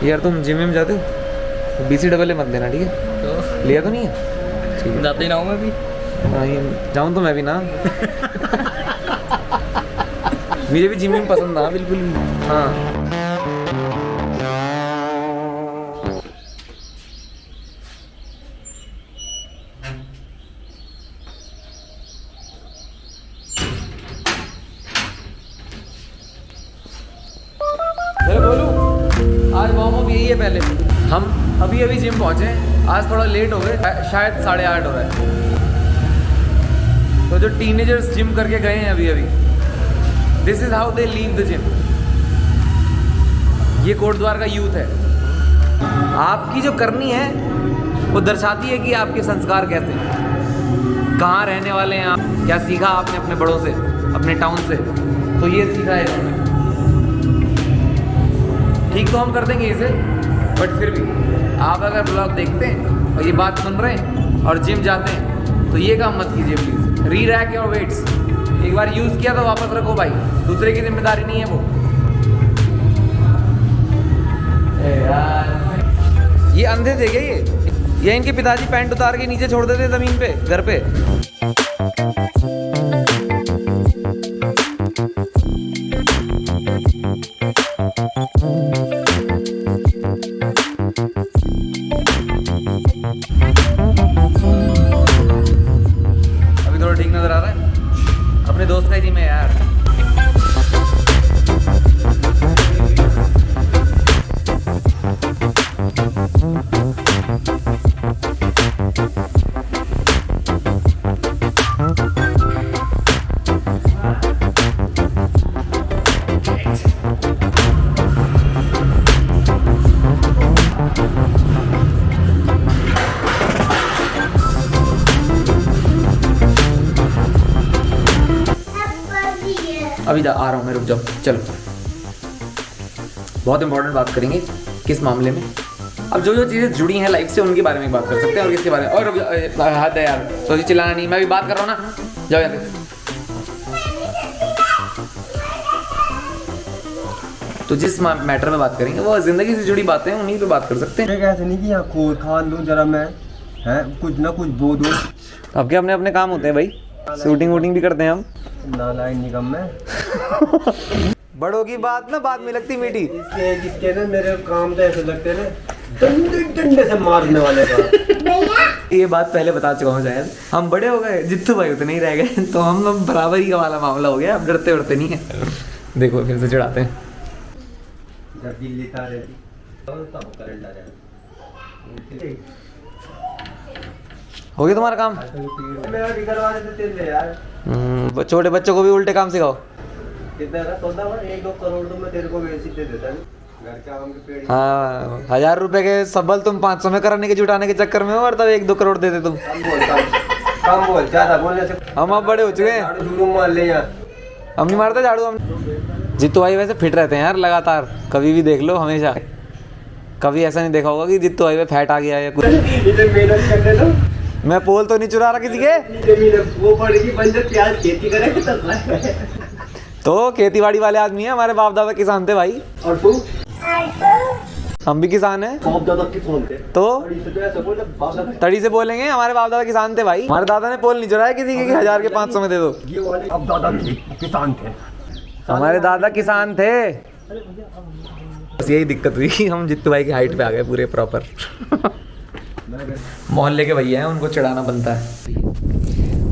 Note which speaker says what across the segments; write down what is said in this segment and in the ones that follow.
Speaker 1: यार तुम जिम में जाते हो, BC डबल मत लेना, ठीक है?
Speaker 2: तो
Speaker 1: लिया तो नहीं है? ठीक है,
Speaker 2: जाते ही ना हूँ मैं भी।
Speaker 1: हाँ जाऊँ तो मैं भी ना। मुझे भी जिम में पसंद था बिल्कुल भी। हाँ आज वार्म अप यही है। पहले हम अभी अभी जिम पहुंचे हैं, आज थोड़ा लेट हो गए, शायद 8:30 हो रहा है। तो जो टीनेजर्स जिम करके गए हैं अभी अभी, this is how they leave the gym. ये कोटद्वार का यूथ है। आपकी जो करनी है वो दर्शाती है कि आपके संस्कार कैसे हैं, कहाँ रहने वाले हैं आप, क्या सीखा आपने अपने बड़ों से, अपने टाउन से। तो ये सीखा है इन्होंने। ठीक तो हम कर देंगे इसे, बट फिर भी आप अगर ब्लॉग देखते हैं और ये बात सुन रहे हैं और जिम जाते हैं तो ये काम मत कीजिए प्लीज़। री रैक योर वेट्स। एक बार यूज़ किया तो वापस रखो भाई, दूसरे की जिम्मेदारी नहीं है वो। ये अंधे थे क्या ये इनके पिताजी पैंट उतार के नीचे छोड़ देते ज़मीन पे घर पे। ठीक नजर आ रहा है? अपने दोस्त का ही जिम है यार। अभी आ रहा हूँ मैं, रुक जाओ। चलो बहुत इंपॉर्टेंट बात करेंगे किस मामले में। अब जो जो चीज़ें जुड़ी हैं लाइफ से उनके बारे में बात कर सकते हैं, और किसके बारे में। और हद है यार, सोची चिल्लाना नहीं, मैं भी बात कर रहा हूँ ना। जाओ यहाँ से। तो जिस मैटर में बात करेंगे वो ज़िंदगी से जुड़ी बातें हैं, उन्हीं पे बात कर सकते हैं।
Speaker 3: ऐसे नहीं कि यहाँ खोद खान दूँ जरा मैं, है कुछ ना कुछ बो दो।
Speaker 1: अब क्या, अपने अपने काम होते हैं भाई, शूटिंग वूटिंग भी करते हैं हम।
Speaker 3: नालायक निगम में।
Speaker 1: बड़ों की बात ना बाद में लगती मीठी।
Speaker 3: इसके ना मेरे काम तो ऐसे लगते हैं ना डंडे से मारने वाले का।
Speaker 1: ये बात पहले बता चुका हूँ शायद। हम बड़े हो गए, जित्तू भाई उतने ही रह गए, तो हम लोग बराबरी का वाला मामला हो गया। अब डरते उड़ते नहीं है। देखो फिर से चिढ़ाते हैं।
Speaker 3: जब बिल्ली था रहती तब करंट आ जाए।
Speaker 1: हो गया तुम्हारा काम?
Speaker 3: मेरा भी करवा देते थे यार।
Speaker 1: छोटे बच्चों को भी उल्टे काम सिखाओ।
Speaker 3: कितना का सौदा हुआ? 1-2 करोड़ तो मैं तेरे को वैसे दे देता नहीं। घर के आम के पेड़।
Speaker 1: हाँ 1000 रुपए के सबल तुम 500 में कराने के जुटाने के चक्कर में हो, और तब 1-2 करोड़ देते तुम।
Speaker 3: कम बोल, ज्यादा बोलने से
Speaker 1: हम अब बड़े हो चुके हैं।
Speaker 3: झाड़ू मार ले यार।
Speaker 1: हम नहीं मारते झाड़ू हम। जित्तू भाई वैसे फिट रहते हैं यार लगातार, कभी भी देख लो, हमेशा। कभी ऐसा नहीं देखा होगा कि जित्तू भाई में फैट आ गया या कुछ।
Speaker 3: इधर मेहनत करने दो।
Speaker 1: मैं पोल तो नहीं चुरा रहा किसी के।
Speaker 3: वो पड़ेगी बंजर, प्याज खेती करेगी तब।
Speaker 1: तो खेतीबाड़ी वाले आदमी है, हमारे बाप दादा किसान थे भाई।
Speaker 3: और तू?
Speaker 1: हम भी किसान हैं।
Speaker 3: बाप दादा किसान थे
Speaker 1: तो
Speaker 3: ऐसे बोल, बाप दादा
Speaker 1: तड़ी से बोलेंगे, हमारे बाप दादा किसान थे भाई। हमारे दादा ने पोल नहीं चुराया किसी के कि 1000 के 500 में दे दो।
Speaker 3: ये वाले अब दादा किसान थे।
Speaker 1: हमारे दादा किसान थे। बस यही दिक्कत हुई कि हम जित्तू भाई की हाइट पे आ गए पूरे प्रॉपर। मोहल्ले के भैया हैं, उनको चढ़ाना बनता है।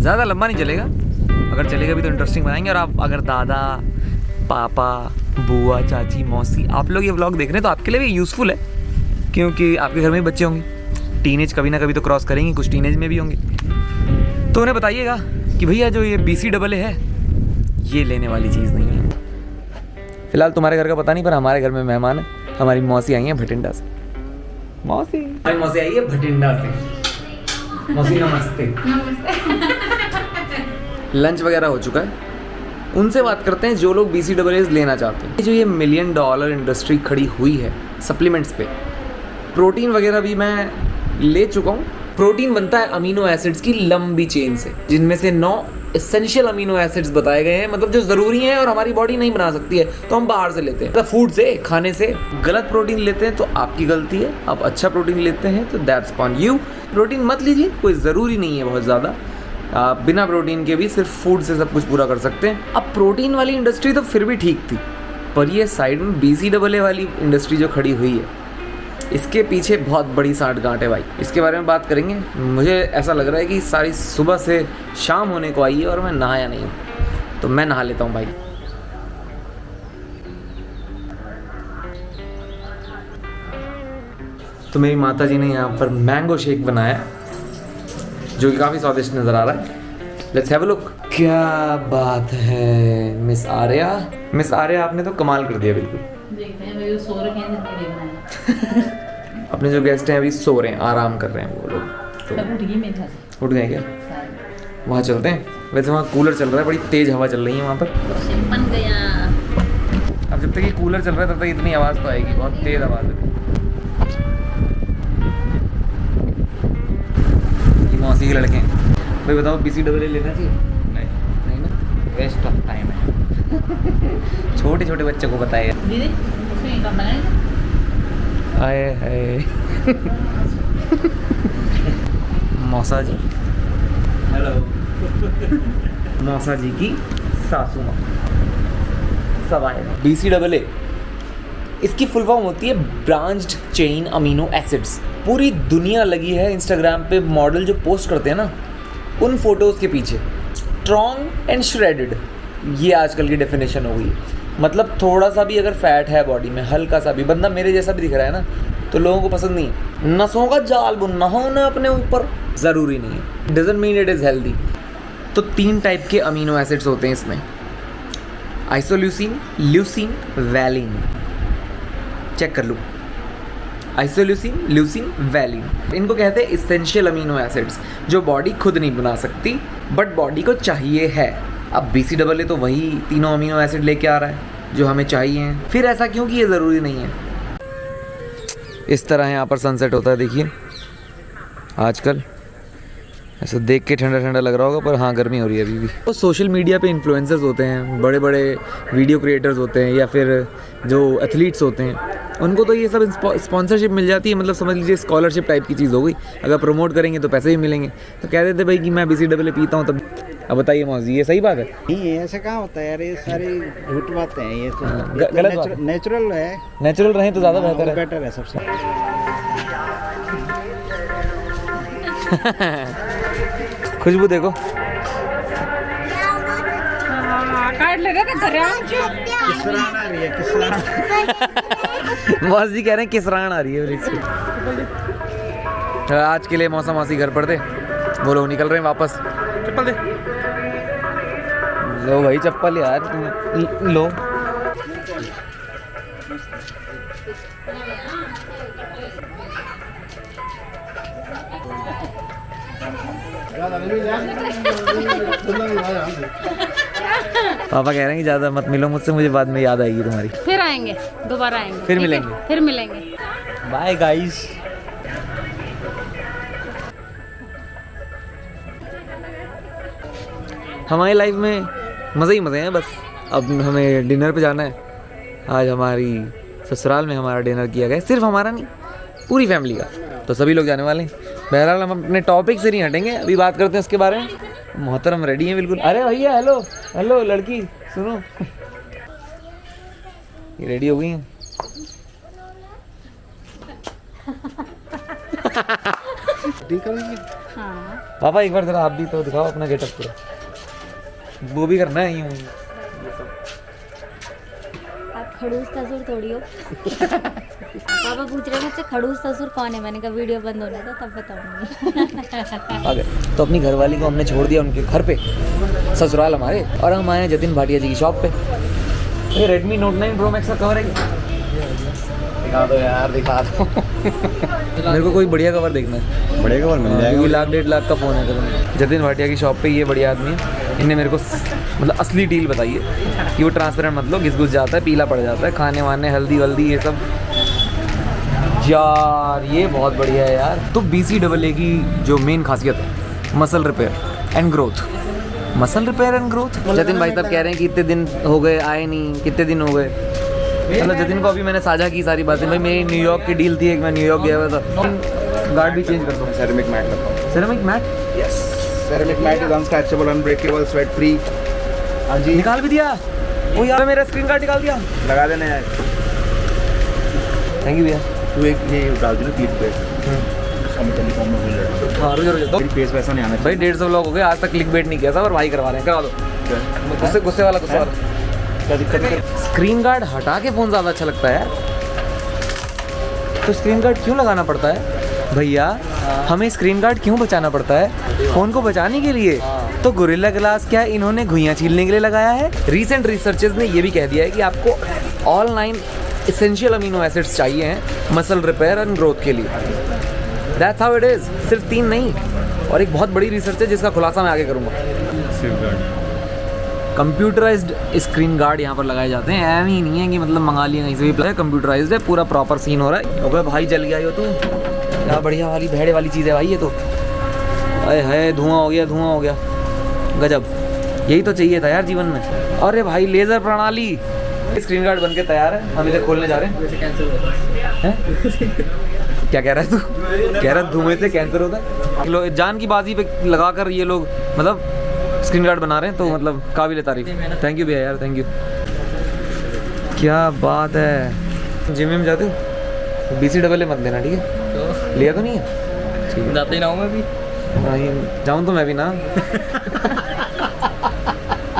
Speaker 1: ज़्यादा लंबा नहीं चलेगा, अगर चलेगा भी तो इंटरेस्टिंग बनाएंगे। और आप अगर दादा, पापा, बुआ, चाची, मौसी आप लोग ये व्लॉग देख रहे हैं तो आपके लिए भी यूज़फुल है, क्योंकि आपके घर में भी बच्चे होंगे, टीनेज कभी ना कभी तो क्रॉस करेंगे, कुछ टीनेज में भी होंगे। तो उन्हें बताइएगा कि भैया जो ये BC डबल है ये लेने वाली चीज़ नहीं है। फिलहाल तुम्हारे घर का पता नहीं, पर हमारे घर में मेहमान है। हमारी मौसी आई है भटिंडा से। मौसी आई है भटिंडा से। मौसी नमस्ते। लंच वगैरह हो चुका है, उनसे बात करते हैं जो लोग BC डबल लेना चाहते हैं। जो ये $1 मिलियन इंडस्ट्री खड़ी हुई है सप्लीमेंट्स पे, प्रोटीन वगैरह भी मैं ले चुका हूँ। प्रोटीन बनता है अमीनो एसिड्स की लंबी चेन से, जिनमें से 9 एसेंशियल अमीनो एसिड्स बताए गए हैं, मतलब जो ज़रूरी हैं और हमारी बॉडी नहीं बना सकती है, तो हम बाहर से लेते हैं, मतलब फूड से, खाने से। गलत प्रोटीन लेते हैं तो आपकी गलती है, आप अच्छा प्रोटीन लेते हैं तो दैट्स ऑन यू। प्रोटीन मत लीजिए, कोई ज़रूरी नहीं है बहुत ज़्यादा, आप बिना प्रोटीन के भी सिर्फ फूड से सब कुछ पूरा कर सकते हैं। अब प्रोटीन वाली इंडस्ट्री तो फिर भी ठीक थी, पर ये साइड में BCAA वाली इंडस्ट्री जो खड़ी हुई है, इसके पीछे बहुत बड़ी साठ गांठ है भाई। इसके बारे में बात करेंगे। मुझे ऐसा लग रहा है कि सारी सुबह से शाम होने को आई है और मैं नहाया नहीं हूँ, तो मैं नहा लेता हूँ भाई। तो मेरी माता जी ने यहाँ पर मैंगो शेक बनाया, जो कि काफ़ी स्वादिष्ट नज़र आ रहा है। Let's have a look. क्या बात है मिस आर्या, मिस आर्या आपने तो कमाल कर दिया बिल्कुल।
Speaker 2: देखते हैं भाई, वो सो रखे हैं जिनके लिए बनाया।
Speaker 1: अपने जो गेस्ट हैं अभी सो रहे हैं, आराम कर रहे हैं वो लोग। तो
Speaker 2: तब उठ गई मेरे ख्याल से
Speaker 1: उठ गए क्या? वहाँ चलते हैं। वैसे वहाँ कूलर चल रहा है, बड़ी तेज़ हवा चल रही है वहाँ पर।
Speaker 2: बन गया।
Speaker 1: अब जब तक ये कूलर चल रहा है तब तक इतनी आवाज़ तो आएगी, बहुत तेज़ आवाज़ है। ये मौसी के लड़के हैं भाई। बताओ BCAA लेना चाहिए? नहीं ना, वेस्ट ऑफ टाइम है। छोटे छोटे बच्चों को बताया
Speaker 2: दीदी उसमें ये काम बनाएगा।
Speaker 1: आए हाय। मौसा जी,
Speaker 3: हेलो।
Speaker 1: मौसा जी की सासू माँ सब आए। BCAA इसकी फुल फॉर्म होती है ब्रांच्ड चेन अमीनो एसिड्स। पूरी दुनिया लगी है इंस्टाग्राम पे मॉडल जो पोस्ट करते हैं ना, उन फोटोज़ के पीछे। स्ट्रॉन्ग एंड श्रेडेड, ये आजकल की डेफिनेशन हो गई। मतलब थोड़ा सा भी अगर फैट है बॉडी में, हल्का सा भी, बंदा मेरे जैसा भी दिख रहा है ना, तो लोगों को पसंद नहीं है। नसों का जाल बुनना होना अपने ऊपर ज़रूरी नहीं है, doesn't mean it is healthy. तो 3 टाइप के अमीनो एसिड्स होते हैं इसमें, आइसोल्यूसिन, ल्यूसिन, वैलिन। चेक कर लूँ, आइसोल्यूसिन, ल्यूसिन, वैलिन, इनको कहते हैं इसेंशियल अमीनो एसिड्स, जो बॉडी खुद नहीं बना सकती बट बॉडी को चाहिए है। अब BCAA तो वही तीनों अमीनो एसिड लेके आ रहा है जो हमें चाहिए हैं। फिर ऐसा क्यों कि ये ज़रूरी नहीं है। इस तरह यहाँ पर सनसेट होता है, देखिए आजकल ऐसा देख के ठंडा ठंडा लग रहा होगा, पर हाँ गर्मी हो रही है अभी भी। तो सोशल मीडिया पे इन्फ्लुएंसर्स होते हैं, बड़े बड़े वीडियो क्रिएटर्स होते हैं, या फिर जो एथलीट्स होते हैं, उनको तो ये सब स्पॉन्सरशिप मिल जाती है। मतलब समझ लीजिए स्कॉलरशिप टाइप की चीज़ हो गई। अगर प्रमोट करेंगे तो पैसे भी मिलेंगे। तो कह देते भाई कि मैं BCAA पीता हूँ तब। अब बताइए मौजी, ये सही बात है?
Speaker 4: नहीं, ऐसा कहाँ होता है यार, ये सारी झूठ बातें हैं। ये
Speaker 1: गलत बात
Speaker 4: तो
Speaker 1: है।
Speaker 4: नेचुरल है,
Speaker 1: नेचुरल रहें तो ज़्यादा बेहतर है।
Speaker 4: बेटर है सबसे।
Speaker 1: खुशबू देखो,
Speaker 2: काट ले रहा था
Speaker 4: किसरान आ रही है, किसरान।
Speaker 1: मौसी कह रहे हैं किसरान आ रही है ब्रिज से। आज के लिए मौसा मौसी घर पर दे, वो लोग निकल रहे हैं वापस। चप्पल दे, लो भाई चप्पल यार, तुम लो। पापा कह रहे हैं कि ज़्यादा मत मिलो मुझसे, मुझे बाद में याद आएगी तुम्हारी।
Speaker 2: फिर आएंगे, दोबारा आएंगे,
Speaker 1: फिर
Speaker 2: ठीक है?
Speaker 1: मिलेंगे।
Speaker 2: फिर मिलेंगे।
Speaker 1: Bye guys. हमारी लाइफ में मज़े ही मज़े हैं बस। अब हमें डिनर पे जाना है। आज हमारी ससुराल में हमारा डिनर किया गया, सिर्फ हमारा नहीं, पूरी फैमिली का। तो सभी लोग जाने वाले हैं। बहरहाल हम अपने टॉपिक से नहीं हटेंगे, अभी बात करते हैं उसके बारे में। मोहतरम रेडी हैं बिल्कुल। अरे भैया हेलो हेलो, लड़की सुनो, ये रेडी हो गई हैं।
Speaker 2: हाँ।
Speaker 1: पापा एक बार जरा आप भी तो दिखाओ अपना गेटअप पूरा, वो भी करना है यूँ।
Speaker 5: आप खड़ूस ससुर थोड़ी हो। पापा पूछ रहे मुझसे खड़ूस ससुर कौन है, मैंने कहा वीडियो बंद होने दो तब बताऊंगी।
Speaker 1: आ गए तो अपनी घरवाली को हमने छोड़ दिया उनके घर पे, ससुराल हमारे, और हम आए हैं जतिन भाटिया जी की शॉप पे। ये Redmi Note 9 Pro Max का कवर है क्या? दिखा दो यार, दिखा दो। मेरे को कोई बढ़िया कवर देखना है।
Speaker 4: बढ़िया कवर मिल
Speaker 1: क्योंकि 1,00,000-1,50,000 का फ़ोन है। तो जतिन भाटिया की शॉप पे ये बढ़िया आदमी है, इनने मेरे को मतलब असली डील बताई है कि वो ट्रांसपेरेंट मत लो, घिस घुस जाता है, पीला पड़ जाता है, खाने वाने हल्दी वल्दी ये सब। यार ये बहुत बढ़िया है यार। तो BCAA की जो मेन खासियत है, muscle repair and growth, muscle repair and growth. Jatin भाई साहब कह रहे हैं कि इतने दिन हो गए आए नहीं, कितने दिन हो गए। मतलब जतिन को अभी मैंने साझा की सारी बातें। भाई मेरी न्यूयॉर्क की डील थी, एक मैं न्यूयॉर्क गया हुआ था। गार्ड भी चेंज कर दो।
Speaker 4: सेरेमिक मैट लगाओ।
Speaker 1: Ceramic mat
Speaker 4: yes, ceramic mat is unscratchable, unbreakable, sweat free. हाँ जी,
Speaker 1: निकाल भी दिया। वो यार मेरा स्क्रीन गार्ड निकाल दिया।
Speaker 4: लगा देना यार।
Speaker 1: थैंक यू भैया।
Speaker 4: तू एक ये डाल दे ना क्लिक पे, हम टेलीफोन में भूल रहे।
Speaker 1: हाँ रुक रुक।
Speaker 4: मेरी फेस वैसा नहीं आना
Speaker 1: भाई 150 व्लॉग हो गए, आज तक क्लिक बेट नहीं किया था और भाई करवा रहे हैं। करा दो। गुस्से गुस्से वाला गुस्से वाला।
Speaker 4: क्या दिक्कत है?
Speaker 1: स्क्रीन गार्ड हटा के फ़ोन ज़्यादा अच्छा लगता है यार। तो स्क्रीन गार्ड क्यों लगाना पड़ता है भैया? हमें स्क्रीन गार्ड क्यों बचाना पड़ता है? फ़ोन को बचाने के लिए। तो गोरिल्ला ग्लास क्या इन्होंने घुइयाँ छीलने के लिए लगाया है? रीसेंट रिसर्चर्स ने ये भी कह दिया है कि आपको ऑल 9 एसेंशियल अमीनो एसिड्स चाहिए हैं मसल रिपेयर एंड ग्रोथ के लिए। That's how it is. सिर्फ 3 नहीं, और एक बहुत बड़ी रिसर्च है जिसका खुलासा मैं आगे करूँगा। कंप्यूटराइज्ड स्क्रीन गार्ड यहाँ पर लगाए जाते हैं। ऐम ही नहीं है कि मतलब मंगा लिया कहीं से भी, कंप्यूटराइज्ड है, पूरा प्रॉपर सीन हो रहा है। ओके भाई जल गया यो तू, क्या बढ़िया वाली भेड़े वाली चीज़ है भाई ये तो। अरे है धुआं हो गया, धुआं हो गया, गजब। यही तो चाहिए था यार जीवन में। अरे भाई लेज़र प्रणाली स्क्रीन गार्ड बन के तैयार है, हम इसे खोलने जा रहे हैं। क्या कह रहा है तू? कह रहा है धुएं से कैंसर होता है। जान की बाजी पे लगा कर ये लोग मतलब स्क्रीन गार्ड बना रहे हैं, तो मतलब काबिल तारीफ। थैंक यू भैया यार, थैंक यू। क्या बात है। जिम में जाते हो? BCAA मत देना ठीक है? लिया तो नहीं है? ठीक है,
Speaker 6: जाते ही ना हूँ मैं भी।
Speaker 1: नहीं जाऊँ तो मैं भी ना।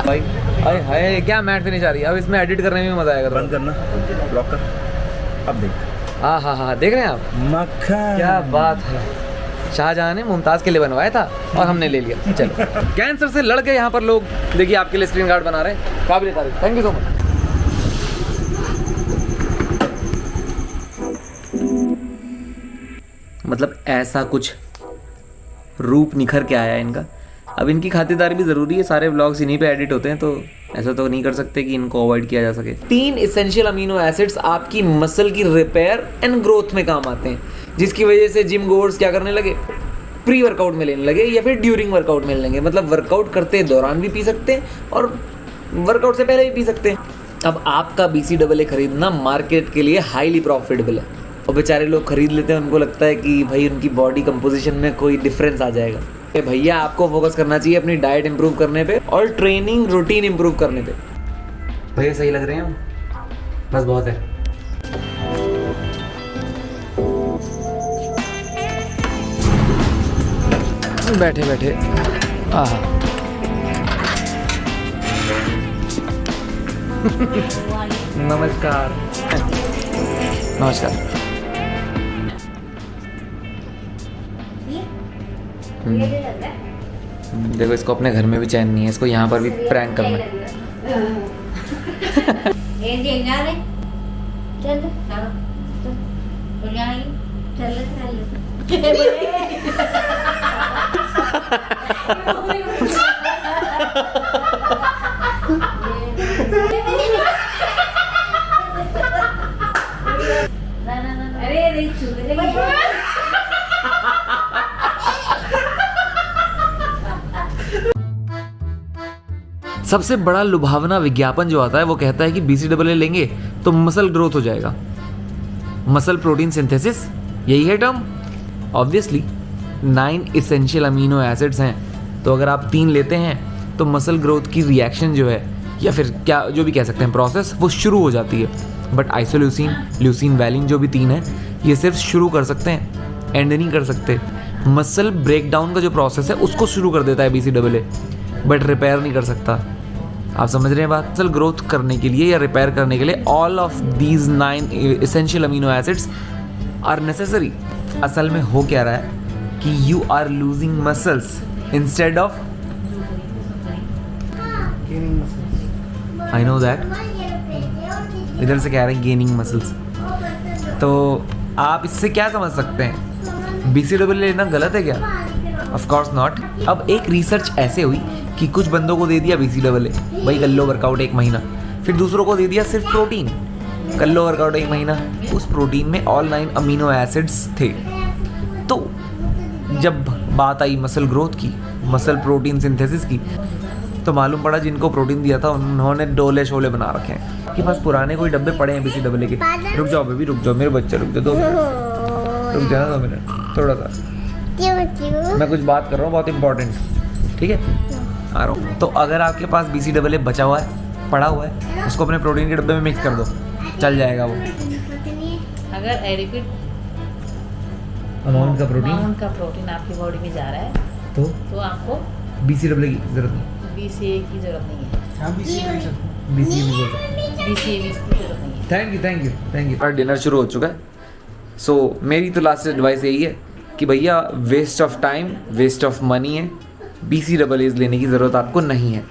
Speaker 1: भाई अरे हाय क्या मैट फिनिश आ रही है। अब इसमें एडिट करने में मजा आएगा।
Speaker 4: बंद करना, ब्लॉक कर। अब देख।
Speaker 1: हाँ हाँ हाँ, देख रहे हैं आप?
Speaker 4: मक्खन।
Speaker 1: क्या बात है। शाहजहां ने मुमताज़ के लिए बनवाया था और हमने ले लिया। चलो कैंसर से लड़ के यहाँ पर लोग देखिए आपके लिए स्क्रीन गार्ड बना रहे हैं। काबिल तारीफ, थैंक यू सो मच। मतलब ऐसा कुछ रूप निखर के आया है इनका। अब इनकी खातिरदारी भी ज़रूरी है, सारे व्लॉग्स इन्हीं पे एडिट होते हैं, तो ऐसा तो नहीं कर सकते कि इनको अवॉइड किया जा सके। 3 एसेंशियल अमीनो एसिड्स आपकी मसल की रिपेयर एंड ग्रोथ में काम आते हैं, जिसकी वजह से जिम गोअर्स क्या करने लगे, प्री वर्कआउट में लेने लगे या फिर ड्यूरिंग वर्कआउट में लेंगे। मतलब वर्कआउट करते दौरान भी पी सकते हैं और वर्कआउट से पहले भी पी सकते हैं। अब आपका BCAA खरीदना मार्केट के लिए हाईली प्रॉफिटेबल है, और बेचारे लोग खरीद लेते हैं, उनको लगता है कि भाई उनकी बॉडी कंपोजिशन में कोई डिफरेंस आ जाएगा। भैया आपको फोकस करना चाहिए अपनी डाइट इंप्रूव करने पे और ट्रेनिंग रूटीन इंप्रूव करने पे। भैया सही लग रहे हैं, बस बहुत है। बैठे बैठे नमस्कार नमस्कार। देखो इसको अपने घर में भी चैन नहीं है, इसको यहाँ पर भी प्रैंक करना है। सबसे बड़ा लुभावना विज्ञापन जो आता है वो कहता है कि BCAA लेंगे तो मसल ग्रोथ हो जाएगा। मसल प्रोटीन सिंथेसिस, यही है term. Obviously 9 essential amino acids हैं, तो अगर आप 3 लेते हैं तो मसल ग्रोथ की रिएक्शन जो है, या फिर क्या जो भी कह सकते हैं प्रोसेस, वो शुरू हो जाती है। बट आइसोल्यूसिन, ल्यूसिन, वैलिन जो भी 3 है, ये सिर्फ शुरू कर सकते हैं, एंड नहीं कर सकते। मसल ब्रेकडाउन का जो प्रोसेस है उसको शुरू कर देता है BCAA, बट रिपेयर नहीं कर सकता। आप समझ रहे हैं बात? मसल ग्रोथ करने के लिए या रिपेयर करने के लिए all of these 9 essential amino acids are necessary. असल में हो क्या रहा है कि you are losing muscles instead of, I know that, इधर से कह रहे हैं गेनिंग मसल्स। तो आप इससे क्या समझ सकते हैं? BCAA लेना गलत है क्या? Of course not. अब एक रिसर्च ऐसे हुई कि कुछ बंदों को दे दिया BCAA, भाई कर लो वर्कआउट 1 महीना, फिर दूसरों को दे दिया सिर्फ प्रोटीन, कर लो वर्कआउट 1 महीना। उस प्रोटीन में ऑल 9 अमीनो एसिड्स थे। तो जब बात आई मसल ग्रोथ की, मसल प्रोटीन सिंथेसिस की, तो मालूम पड़ा जिनको प्रोटीन दिया था उन्होंने डोले शोले बना रखे हैं। आपके पास पुराने कोई डब्बे पड़े हैं बीसी डब्ल्यू के? रुक जाओ बेबी, रुक जाओ मेरे बच्चे, रुक जाओ 2 मिनट, रुक जाओ 2 मिनट थोड़ा सा, मैं कुछ बात कर रहा हूँ बहुत इंपॉर्टेंट, ठीक है? आ रहा हूँ। तो अगर आपके पास बीसी डब्ल्यू बचा हुआ है, पड़ा हुआ है, उसको अपने प्रोटीन के डब्बे में मिक्स कर दो, चल जाएगा वो।
Speaker 2: अगर एडिक्वेट
Speaker 1: अमाउंट का प्रोटीन
Speaker 2: आपकी बॉडी में जा रहा है
Speaker 1: तो
Speaker 2: आपको
Speaker 1: बीसी डब्ल्यू की जरूरत नहीं,
Speaker 2: BCA की जरूरत नहीं है।
Speaker 1: BCA भी बोल सकते हैं।
Speaker 2: BCA की जरूरत नहीं है।
Speaker 1: Thank you. और डिनर शुरू हो चुका है। सो मेरी तो लास्ट एडवाइस यही है कि भैया waste of time, waste of money है, BC डबल एज लेने की ज़रूरत आपको नहीं है।